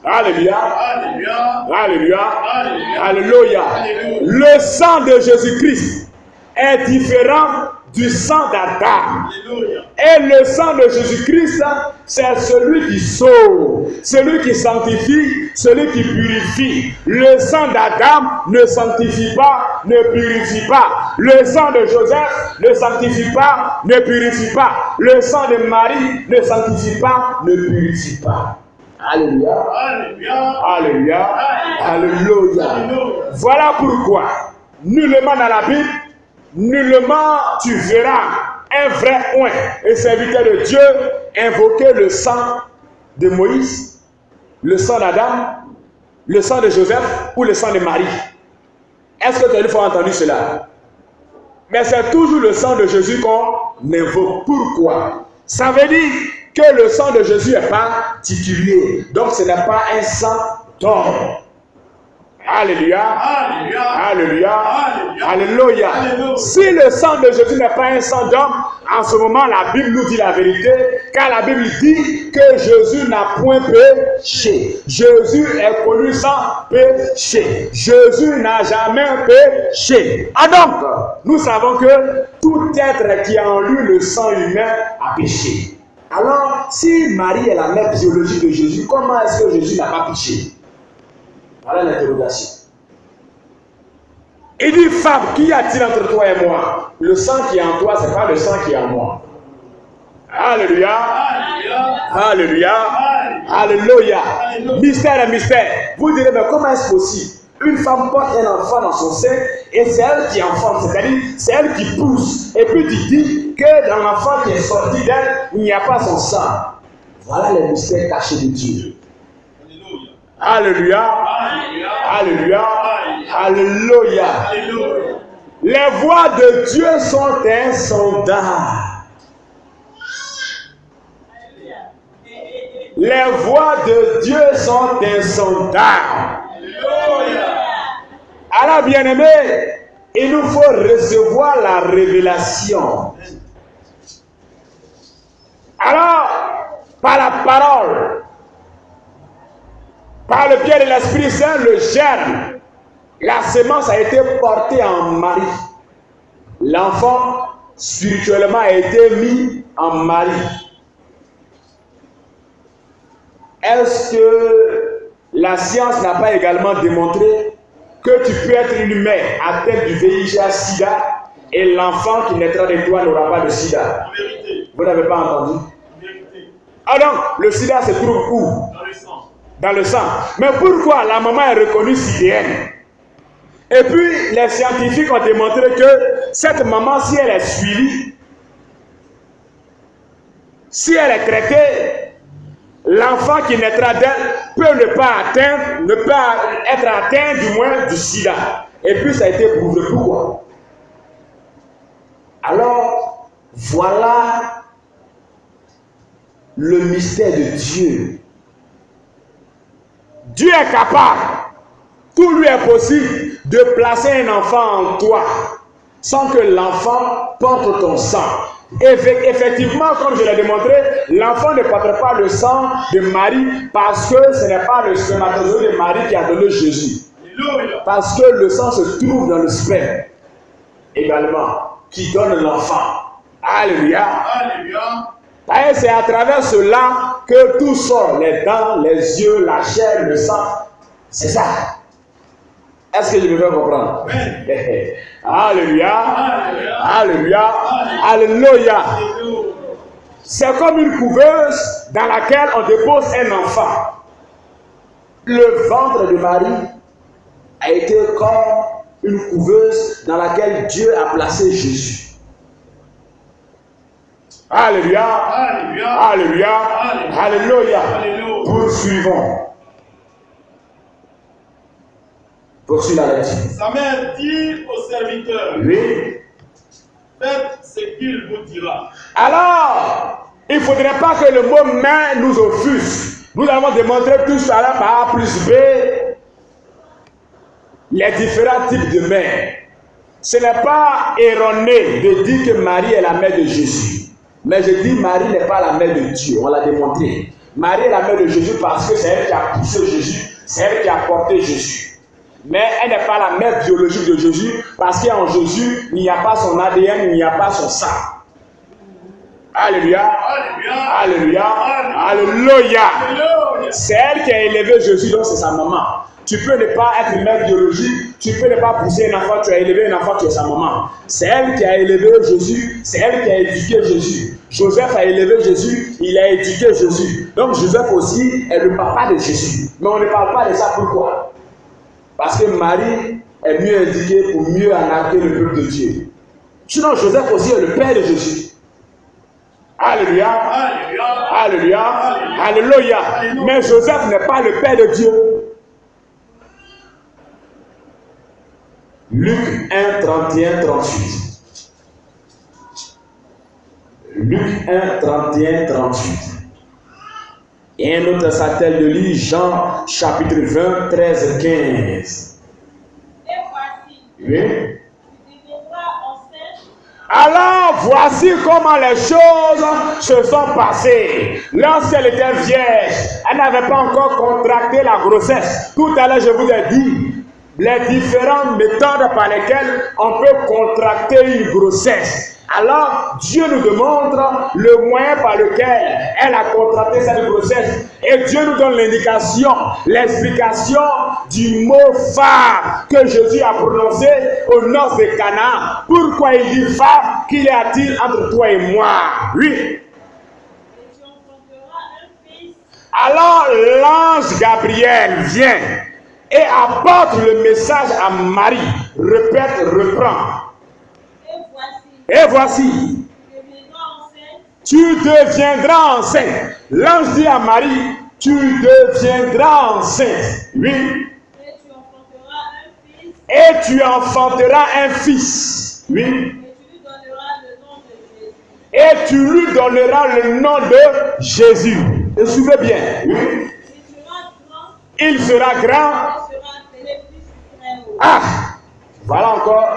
Alléluia. Alléluia. Alléluia. Alléluia. Alléluia. Alléluia. Le sang de Jésus-Christ est différent du sang d'Adam. Alléluia. Et le sang de Jésus-Christ, c'est celui qui sauve, celui qui sanctifie, celui qui purifie. Le sang d'Adam ne sanctifie pas, ne purifie pas. Le sang de Joseph ne sanctifie pas, ne purifie pas. Le sang de Marie ne sanctifie pas, ne purifie pas. Alléluia. Alléluia. Alléluia. Alléluia. Voilà pourquoi, nullement dans la Bible, nullement tu verras un vrai oint et serviteur de Dieu invoquer le sang de Moïse, le sang d'Adam, le sang de Joseph ou le sang de Marie. Est-ce que tu as une fois entendu cela? Mais c'est toujours le sang de Jésus qu'on invoque. Pourquoi? Ça veut dire que le sang de Jésus est particulier. Donc ce n'est pas un sang d'homme. Alléluia. Alléluia. Alléluia. Alléluia. Alléluia. Si le sang de Jésus n'est pas un sang d'homme, en ce moment la Bible nous dit la vérité, car la Bible dit que Jésus n'a point péché. Jésus est connu sans péché. Jésus n'a jamais péché. Ah donc, nous savons que tout être qui a en lui le sang humain a péché. Alors, si Marie est la mère biologique de Jésus, comment est-ce que Jésus n'a pas péché? Voilà l'interrogation. Il dit, femme, qu'y a-t-il entre toi et moi? Le sang qui est en toi, ce n'est pas le sang qui est en moi. Alléluia. Alléluia. Alléluia. Alléluia. Mystère et mystère. Vous direz, mais comment est-ce possible? Une femme porte un enfant dans son sein et c'est elle qui enfante, c'est-à-dire c'est elle qui pousse. Et puis tu dis que dans l'enfant qui est sorti d'elle, il n'y a pas son sang. Voilà les mystères cachés de Dieu. Alléluia. Alléluia. Alléluia. Les voies de Dieu sont insondables. Les voies de Dieu sont insondables. Alors, bien-aimés, il nous faut recevoir la révélation. Alors, par la parole, par le biais de l'Esprit Saint, le germe, la semence a été portée en Marie. L'enfant, spirituellement, a été mis en Marie. Est-ce que la science n'a pas également démontré que tu peux être une mère atteinte du VIH-Sida et l'enfant qui naîtra de toi n'aura pas de sida? Vous n'avez pas entendu? Ah donc, le sida se trouve où? Dans le sang. Dans le sang. Mais pourquoi la maman est reconnue sidéenne? Et puis, les scientifiques ont démontré que cette maman, si elle est suivie, si elle est traitée, l'enfant qui naîtra d'elle peut ne pas être atteint du moins du sida. Et puis ça a été prouvé. Pourquoi? Alors, voilà le mystère de Dieu. Dieu est capable, tout lui est possible de placer un enfant en toi sans que l'enfant porte ton sang. Effectivement, comme je l'ai démontré, l'enfant ne porte pas le sang de Marie parce que ce n'est pas le spermatozoïde de Marie qui a donné Jésus. Parce que le sang se trouve dans le sperme également, qui donne l'enfant. Alléluia. Alléluia. Et c'est à travers cela que tout sort, les dents, les yeux, la chair, le sang. C'est ça. Est-ce que je me fais comprendre? Alléluia. Alléluia. Alléluia. C'est comme une couveuse dans laquelle on dépose un enfant. Le ventre de Marie a été comme une couveuse dans laquelle Dieu a placé Jésus. Alléluia. Alléluia. Alléluia. Alléluia. Alléluia. Poursuivons. Poursuis la lecture. Sa mère dit au serviteur, Oui. faites ce qu'il vous dira. Alors, il ne faudrait pas que le mot main nous offusque. Nous avons démontré tout ça là par A plus B, les différents types de mères. Ce n'est pas erroné de dire que Marie est la mère de Jésus. Mais je dis Marie n'est pas la mère de Dieu, on l'a démontré. Marie est la mère de Jésus parce que c'est elle qui a poussé Jésus, c'est elle qui a porté Jésus. Mais elle n'est pas la mère biologique de Jésus parce qu'en Jésus, il n'y a pas son ADN, il n'y a pas son sang. Alléluia. Alléluia. Alléluia. C'est elle qui a élevé Jésus, donc c'est sa maman. Tu peux ne pas être une mère biologique, tu peux ne pas pousser un enfant, tu as élevé un enfant, tu es sa maman. C'est elle qui a élevé Jésus, c'est elle qui a éduqué Jésus. Joseph a élevé Jésus, il a éduqué Jésus. Donc Joseph aussi est le papa de Jésus. Mais on ne parle pas de ça, pourquoi? Parce que Marie est mieux éduquée pour mieux arnaquer le peuple de Dieu. Sinon Joseph aussi est le père de Jésus. Alléluia. Alléluia. Alléluia. Mais Joseph n'est pas le père de Dieu. Luc 1, 31, 38. Luc 1, 31, 38. Et un autre s'attelle de lui, Jean chapitre 20, 13, 15. Et voici, Oui. tu deviendras enceinte. Alors voici comment les choses se sont passées. Lorsqu'elle était vierge, elle n'avait pas encore contracté la grossesse. Tout à l'heure, je vous ai dit les différentes méthodes par lesquelles on peut contracter une grossesse. Alors, Dieu nous démontre le moyen par lequel elle a contracté cette grossesse. Et Dieu nous donne l'indication, l'explication du mot phare que Jésus a prononcé aux noces de Cana. Pourquoi il dit phare? Qu'il y a-t-il entre toi et moi? Oui. Et tu enfanteras un fils. Alors, l'ange Gabriel vient et apporte le message à Marie. Répète, reprends. Et voici, Et voici, tu deviendras enceinte. tu deviendras enceinte. L'ange dit à Marie, tu deviendras enceinte. Oui. Et tu enfanteras un fils. Et tu enfanteras un fils. Oui. Et tu lui donneras le nom de Jésus. Et tu lui donneras le nom de Jésus. Et suivez bien. Oui. Il sera grand. Il sera grand. Il sera appelé fils du Très-Haut. Ah, voilà encore.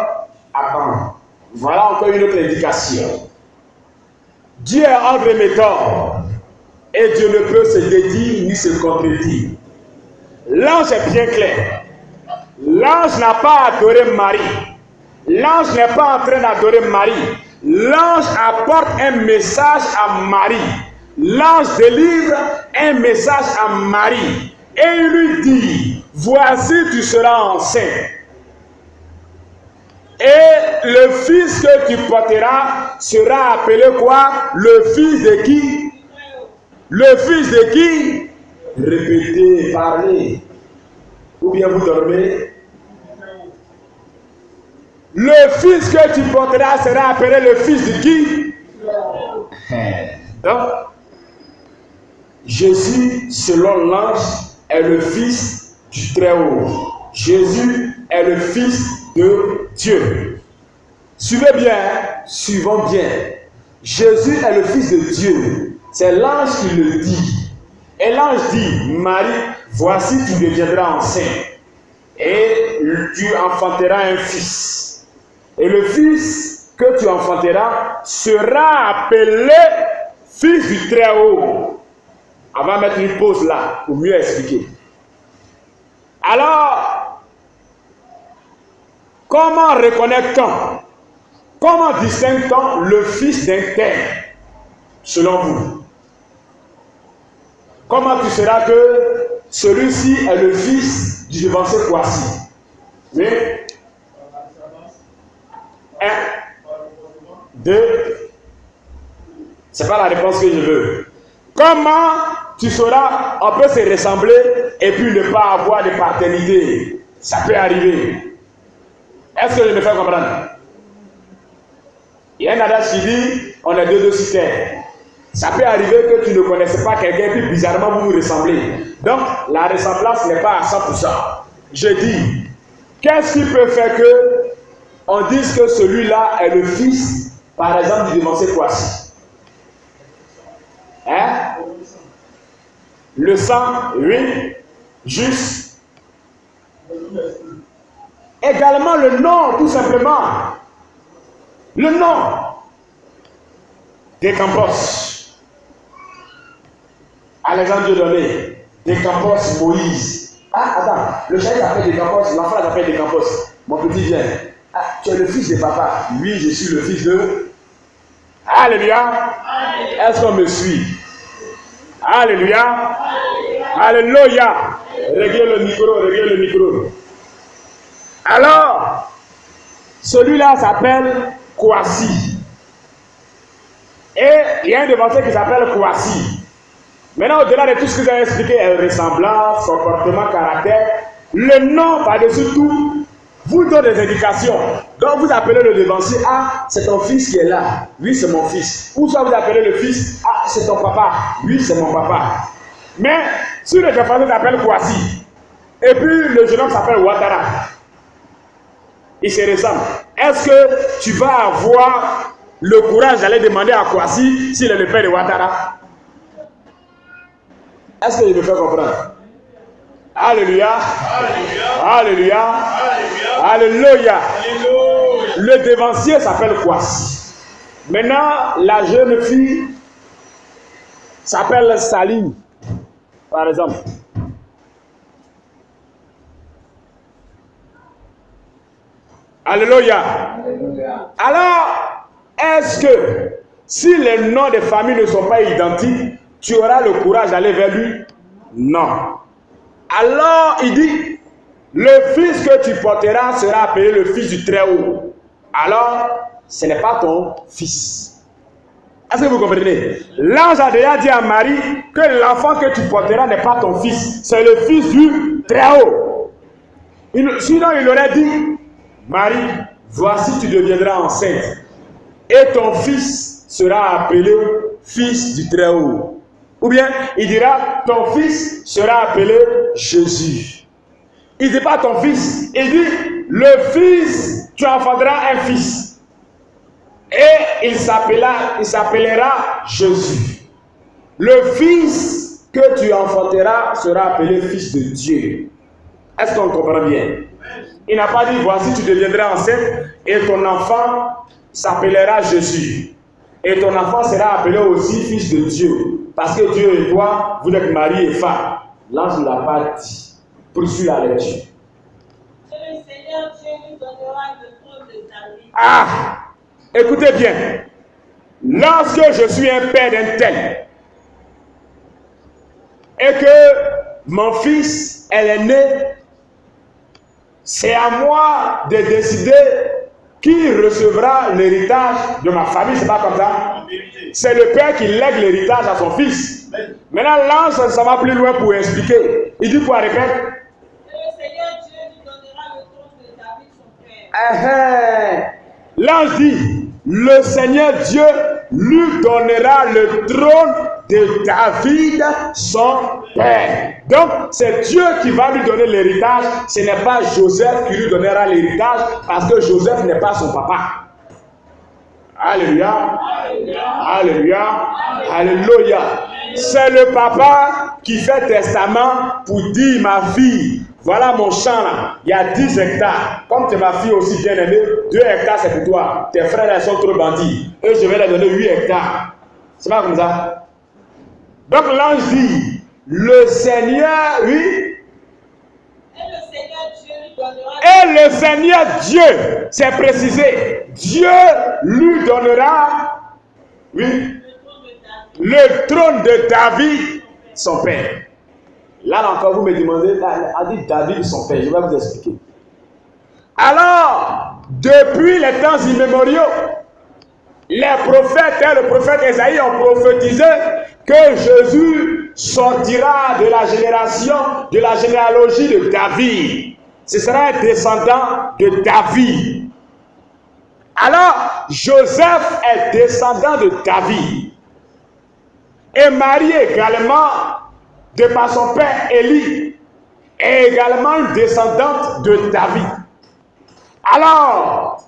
Attends. Voilà encore une autre indication. Dieu est entremetteur et Dieu ne peut se dédire ni se contredire. L'ange est bien clair. L'ange n'a pas adoré Marie. L'ange n'est pas en train d'adorer Marie. L'ange apporte un message à Marie. L'ange délivre un message à Marie. Et il lui dit, voici tu seras enceinte. Et le fils que tu porteras sera appelé quoi? Le fils de qui? Le fils de qui? Répétez, parlez. Ou bien vous dormez. Le fils que tu porteras sera appelé le fils de qui? Donc, Jésus, selon l'ange, est le fils du Très-Haut. Jésus est le fils de Dieu. Suivez bien, suivons bien. Jésus est le fils de Dieu. C'est l'ange qui le dit. Et l'ange dit, Marie, voici tu deviendras enceinte. Et tu enfanteras un fils. Et le fils que tu enfanteras sera appelé fils du Très-Haut. On va mettre une pause là pour mieux expliquer. Alors, comment reconnaît-on? Comment distingue-t-on le fils d'un tel, selon vous? Comment tu sauras que celui-ci est le fils du devancier Kouassi? Oui. 1, 2. C'est pas la réponse que je veux. Comment tu sauras, on peut se ressembler et puis ne pas avoir de paternité? Ça peut arriver. Est-ce que je me fais comprendre? Il y a un adage qui dit, on est deux sur terre. Ça peut arriver que tu ne connaisses pas quelqu'un et puis bizarrement vous vous ressemblez. Donc, la ressemblance n'est pas à 100%. Je dis, qu'est-ce qui peut faire que on dise que celui-là est le fils, par exemple, du devancier Kouassi? Hein? Le sang, oui, juste. Également le nom, tout simplement. Le nom des Campos. Alexandre Dieudonné, Décampos Moïse. Ah, attends, le chien s'appelle Décampos, l'enfant s'appelle Décampos. Mon petit vient. Ah, tu es le fils de papa. Oui, je suis le fils de. Alléluia. Est-ce qu'on me suit? Alléluia. Alléluia. Réglez le micro, réglez le micro. Alors, celui-là s'appelle Kouassi. Et il y a un dévancier qui s'appelle Kouassi. Maintenant, au-delà de tout ce que vous avez expliqué, ressemblance, comportement, caractère, le nom par-dessus tout vous donne des indications. Donc vous appelez le devancier, ah, c'est ton fils qui est là. Oui, c'est mon fils. Ou soit vous appelez le fils, ah, c'est ton papa. Oui, c'est mon papa. Mais si le devancier s'appelle Kouassi, et puis le jeune homme s'appelle Ouattara, il se ressemble. Est-ce que tu vas avoir le courage d'aller demander à Kouassi s'il est le père de Ouattara? Est-ce que je me fais comprendre? Alléluia. Alléluia. Alléluia. Le dévancier s'appelle Kouassi. Maintenant, la jeune fille s'appelle Saline, par exemple. Alléluia. Alors, est-ce que si les noms des familles ne sont pas identiques, tu auras le courage d'aller vers lui? Non. Alors, il dit, le fils que tu porteras sera appelé le fils du Très-Haut. Alors, ce n'est pas ton fils. Est-ce que vous comprenez? L'ange a déjà dit à Marie que l'enfant que tu porteras n'est pas ton fils, c'est le fils du Très-Haut. Sinon, il aurait dit, Marie, voici tu deviendras enceinte et ton fils sera appelé fils du Très-Haut. Ou bien, il dira, ton fils sera appelé Jésus. Il ne dit pas ton fils, il dit, le fils, tu enfanteras un fils. Et il s'appellera Jésus. Le fils que tu enfanteras sera appelé fils de Dieu. Est-ce qu'on comprend bien? Il n'a pas dit, voici tu deviendras enceinte et ton enfant s'appellera Jésus. Et ton enfant sera appelé aussi fils de Dieu. Parce que Dieu et toi, vous êtes mari et femme. L'ange ne l'a pas dit. Poursuis la lecture. Que le Seigneur Dieu lui donnera le trône de David. Ah! Écoutez bien. Lorsque je suis un père d'un tel, et que mon fils, elle est née, c'est à moi de décider qui recevra l'héritage de ma famille. C'est pas comme ça. C'est le père qui lègue l'héritage à son fils. Maintenant, l'ange, ça va plus loin pour expliquer. Il dit quoi, répète? Que le Seigneur Dieu lui donnera le trône de David, son père. L'ange dit, le Seigneur Dieu lui donnera le trône de David, son père. Donc, c'est Dieu qui va lui donner l'héritage. Ce n'est pas Joseph qui lui donnera l'héritage parce que Joseph n'est pas son papa. Alléluia. Alléluia. Alléluia. C'est le papa qui fait testament pour dire, ma fille, voilà mon champ là, il y a 10 hectares. Comme tu es ma fille aussi bien aimée, 2 hectares c'est pour toi. Tes frères là sont trop bandits. Et je vais leur donner 8 hectares. C'est pas comme ça. Donc l'ange dit, le Seigneur, oui. Et le Seigneur Dieu, c'est précisé, Dieu lui donnera, oui, le trône de David, son père. Là encore, vous me demandez, a dit David, son père. Je vais vous expliquer. Alors, depuis les temps immémoriaux, les prophètes et le prophète Esaïe ont prophétisé que Jésus sortira de la génération, de la généalogie de David. Ce sera un descendant de David. Alors, Joseph est descendant de David. Et Marie également, de par son père Élie, est également une descendante de David. Alors,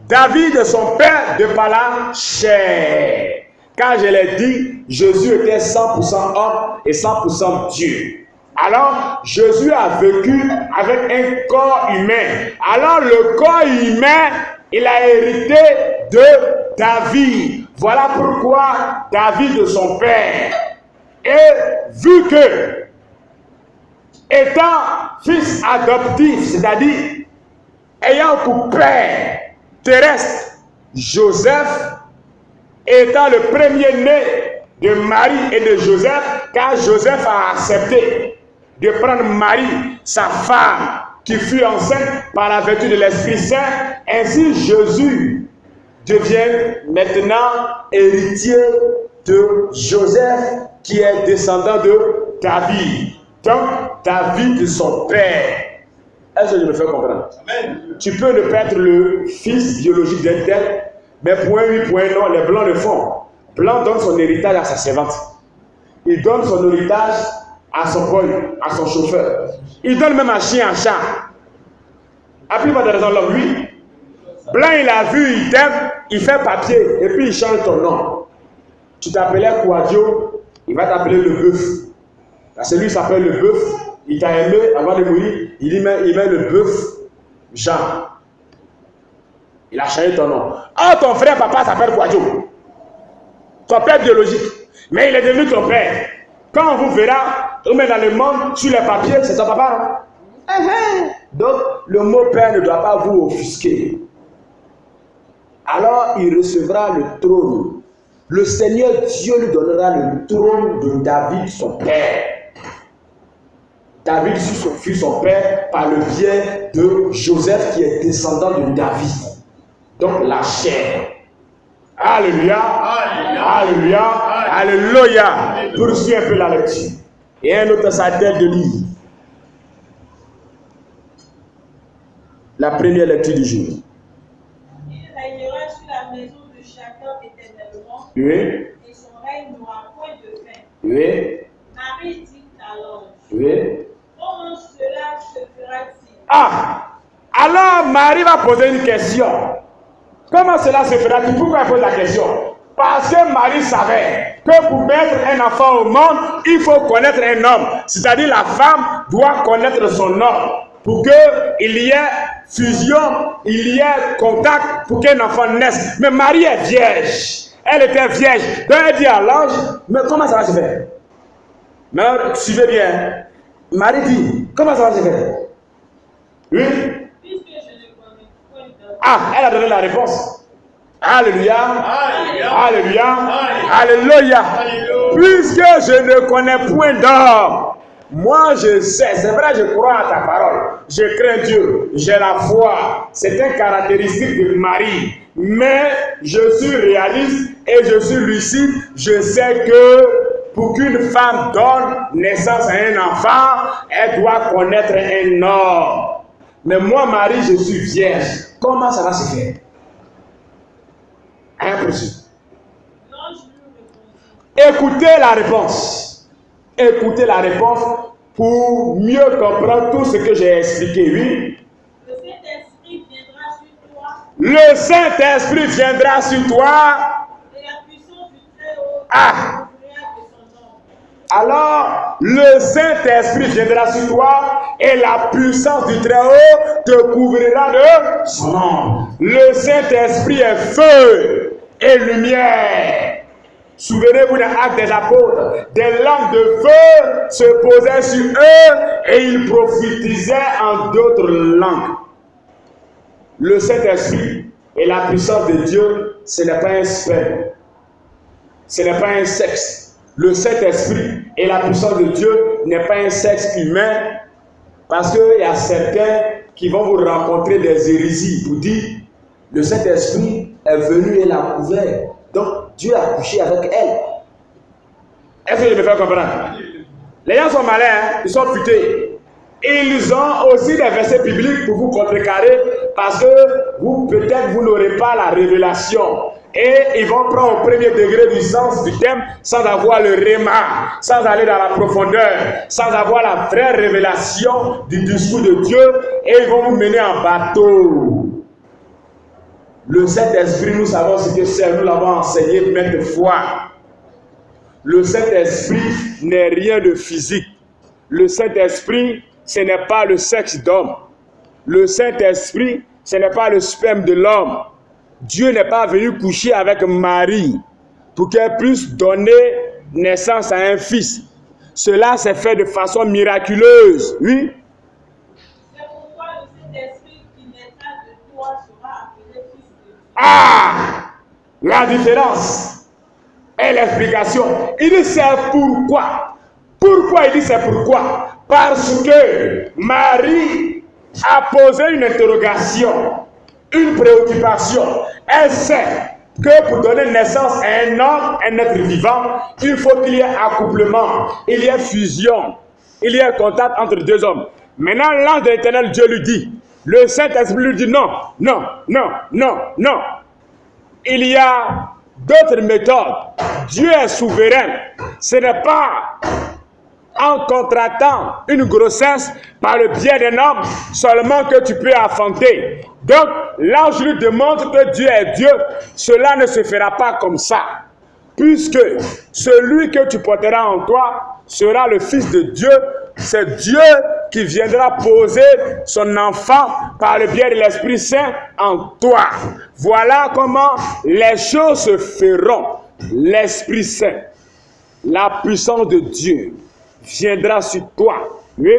David est son père de par la chair. Quand je l'ai dit, Jésus était 100% homme et 100% Dieu. Alors, Jésus a vécu avec un corps humain. Alors, le corps humain, il a hérité de David. Voilà pourquoi David de son père. Et vu que, étant fils adoptif, c'est-à-dire ayant pour père terrestre Joseph, étant le premier-né de Marie et de Joseph, car Joseph a accepté de prendre Marie, sa femme, qui fut enceinte par la vertu de l'Esprit Saint, ainsi Jésus devient maintenant héritier de Joseph, qui est descendant de David. Donc, David, son père. Est-ce que je me fais comprendre? Amen. Tu peux ne pas être le fils biologique d'un tel, mais point oui, point non, les blancs le font. Blanc donne son héritage à sa servante. Il donne son héritage à son boy, à son chauffeur. Il donne même un chien à chat. À plus de raison, l'homme, lui. Blanc, il a vu, il t'aime, il fait papier, et puis il change ton nom. Tu t'appelais Kouadio, il va t'appeler le bœuf. Parce que lui, il s'appelle le bœuf. Il t'a aimé avant de mourir, il met le bœuf Jean. Il a changé ton nom. Oh, ton frère papa s'appelle Kouadio. Ton père biologique. Mais il est devenu ton père. Quand on vous verra, on met dans le monde, sur les papiers, c'est ton papa. Hein? Donc, le mot père ne doit pas vous offusquer. Alors, il recevra le trône. Le Seigneur Dieu lui donnera le trône de David, son père. David fut son père par le biais de Joseph, qui est descendant de David. Donc, la chair. Alléluia. Alléluia. Alléluia. Poursuis un peu la lecture. Et un autre sa tête de lire. La première lecture du jour. Il régnera sur la maison de chacun éternellement. Oui. Et son règne n'aura point de fin. Oui. Marie dit alors. Oui. Comment cela se fera-t-il? Ah! Alors Marie va poser une question. Comment cela se fera-t-il? Pourquoi elle pose la question? Parce que Marie savait que pour mettre un enfant au monde, il faut connaître un homme. C'est-à-dire la femme doit connaître son homme. Pour qu'il y ait fusion, il y ait contact pour qu'un enfant naisse. Mais Marie est vierge. Elle était vierge. Donc elle dit à l'ange, mais comment ça va se faire? Mais suivez bien. Marie dit, comment ça va se faire? Oui. Puisque je ne connais point d'homme. Ah, elle a donné la réponse. Alléluia. Alléluia. Alléluia. Alléluia. Alléluia. Alléluia. Puisque je ne connais point d'homme, moi je sais, c'est vrai, je crois à ta parole. Je crains Dieu, j'ai la foi. C'est une caractéristique de Marie. Mais je suis réaliste et je suis lucide. Je sais que pour qu'une femme donne naissance à un enfant, elle doit connaître un homme. Mais moi, Marie, je suis vierge. Comment ça va se faire? Impossible. L'ange lui répondit. Écoutez la réponse. Écoutez la réponse pour mieux comprendre tout ce que j'ai expliqué. Oui. Le Saint-Esprit viendra sur toi. Le Saint-Esprit viendra sur toi. Et la puissance du Très-Haut Ah. couvrira de son ombre. Alors, le Saint-Esprit viendra sur toi et la puissance du Très-Haut te couvrira de son nom. Le Saint-Esprit est feu et lumière. Souvenez-vous d'un acte des apôtres. Des lampes de feu se posaient sur eux et ils prophétisaient en d'autres langues. Le Saint-Esprit et la puissance de Dieu, ce n'est pas un sperme. Ce n'est pas un sexe. Le Saint-Esprit et la puissance de Dieu n'est pas un sexe humain, parce qu'il y a certains qui vont vous rencontrer des hérésies pour dire le Saint-Esprit est venu et l'a couvert. Donc Dieu a couché avec elle. Est-ce que je me fais comprendre? Les gens sont malins, hein? Ils sont futés. Ils ont aussi des versets bibliques pour vous contrecarrer, parce que vous, peut-être, vous n'aurez pas la révélation. Et ils vont prendre au premier degré du sens du thème sans avoir le réma, sans aller dans la profondeur, sans avoir la vraie révélation du discours de Dieu, et ils vont vous mener en bateau. Le Saint-Esprit, nous savons ce que c'est, nous l'avons enseigné maintes fois. Le Saint-Esprit n'est rien de physique. Le Saint-Esprit, ce n'est pas le sexe d'homme. Le Saint-Esprit, ce n'est pas le sperme de l'homme. Dieu n'est pas venu coucher avec Marie pour qu'elle puisse donner naissance à un fils. Cela s'est fait de façon miraculeuse. Oui. C'est pourquoi le Saint-Esprit qui naîtra de toi sera appelé fils de Dieu. Ah! La différence et l'explication. Il dit c'est pourquoi. Pourquoi il dit c'est pourquoi? Parce que Marie a posé une interrogation, une préoccupation. Elle sait que pour donner naissance à un homme, un être vivant, il faut qu'il y ait accouplement, il y ait fusion, il y ait contact entre deux hommes. Maintenant, l'ange de l'Éternel, Dieu lui dit, le Saint-Esprit lui dit non, non, non, non, non. Il y a d'autres méthodes. Dieu est souverain. Ce n'est pas en contractant une grossesse par le biais d'un homme seulement que tu peux enfanter. Donc, l'ange lui démontre que Dieu est Dieu. Cela ne se fera pas comme ça. Puisque celui que tu porteras en toi sera le Fils de Dieu. C'est Dieu qui viendra poser son enfant par le biais de l'Esprit Saint en toi. Voilà comment les choses se feront. L'Esprit Saint, la puissance de Dieu viendra sur toi. Oui?